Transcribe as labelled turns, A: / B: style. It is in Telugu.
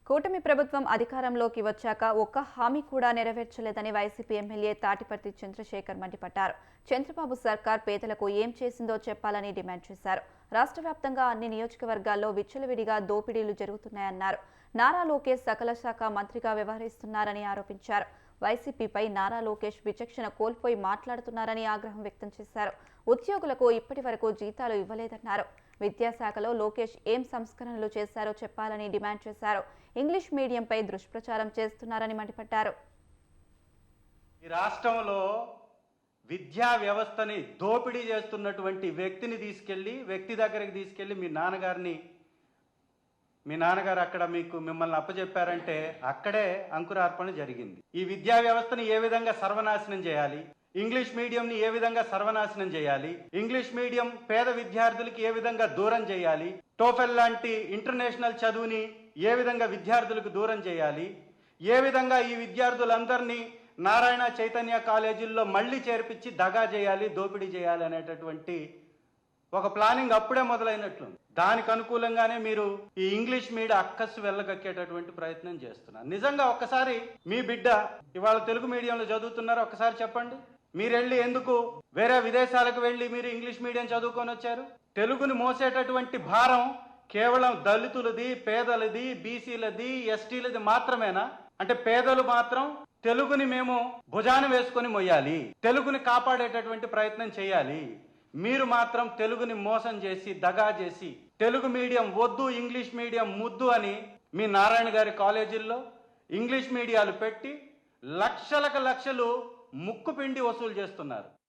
A: కూటమి ప్రభుత్వం అధికారంలోకి వచ్చాక ఒక్క హామీ కూడా నెరవేర్చలేదని వైసీపీ ఎమ్మెల్యే తాటిపర్తి చంద్రశేఖర్ మండిపడ్డారు. చంద్రబాబు సర్కార్ పేదలకు ఏం చేసిందో చెప్పాలని డిమాండ్ చేశారు. రాష్ట్ర వ్యాప్తంగా అన్ని నియోజకవర్గాల్లో విచ్చలవిడిగా దోపిడీలు జరుగుతున్నాయన్నారు. నారా లోకేష్ సకల శాఖ మంత్రిగా వ్యవహరిస్తున్నారని ఆరోపించారు. వైసీపీపై నారా లోకేష్ విచక్షణ కోల్పోయి మాట్లాడుతున్నారని ఆగ్రహం వ్యక్తం చేశారు. ఉద్యోగులకు ఇప్పటి వరకు జీతాలు ఇవ్వలేదన్నారు. విద్యాశాఖలో లోకేష్ ఏం సంస్కరణలు చేశారో చెప్పాలని డిమాండ్ చేశారు. ఇంగ్లీష్ మీడియంపై దుష్ప్రచారం చేస్తున్నారని మండిపడ్డారు.
B: ఈ రాష్ట్రంలో విద్యా వ్యవస్థని దోపిడీ చేస్తున్నటువంటి వ్యక్తి దగ్గరికి తీసుకెళ్లి మీ నాన్నగారు అక్కడ మిమ్మల్ని అప్పచెప్పారంటే అక్కడే అంకురార్పణ జరిగింది. ఈ విద్యా వ్యవస్థని ఏ విధంగా సర్వనాశనం చేయాలి, ఇంగ్లీష్ మీడియంని ఏ విధంగా సర్వనాశనం చేయాలి, ఇంగ్లీష్ మీడియం పేద విద్యార్థులకి ఏ విధంగా దూరం చేయాలి, టోఫెల్ లాంటి ఇంటర్నేషనల్ చదువుని ఏ విధంగా విద్యార్థులకు దూరం చేయాలి, ఏ విధంగా ఈ విద్యార్థులందరినీ నారాయణ చైతన్య కాలేజీల్లో మళ్ళీ చేర్పించి దగా చేయాలి, దోపిడీ చేయాలి అనేటటువంటి ఒక ప్లానింగ్ అప్పుడే మొదలైనట్లు. దానికి అనుకూలంగానే మీరు ఈ ఇంగ్లీష్ మీడియం అక్కసు వెళ్ళగక్కేటటువంటి ప్రయత్నం చేస్తున్నారు. నిజంగా ఒక్కసారి మీ బిడ్డ ఇవాళ తెలుగు మీడియంలో చదువుతున్నారు, ఒక్కసారి చెప్పండి. మీరెళ్ళి ఎందుకు వేరే విదేశాలకు వెళ్ళి మీరు ఇంగ్లీష్ మీడియం చదువుకొని వచ్చారు? తెలుగుని మోసేటటువంటి భారం కేవలం దళితులది, పేదలది, బీసీలది, ఎస్టీలది మాత్రమేనా? అంటే పేదలు మాత్రం తెలుగుని మేము భుజాన వేసుకొని మొయ్యాలి, తెలుగుని కాపాడేటటువంటి ప్రయత్నం చేయాలి. మీరు మాత్రం తెలుగుని మోసం చేసి దగా చేసి తెలుగు మీడియం వద్దు, ఇంగ్లీష్ మీడియం ముద్దు అని మీ నారాయణ గారి కాలేజీల్లో ఇంగ్లీష్ మీడియాలు పెట్టి లక్షలకు లక్షలు ముక్కు పిండి వసూలు చేస్తున్నారు.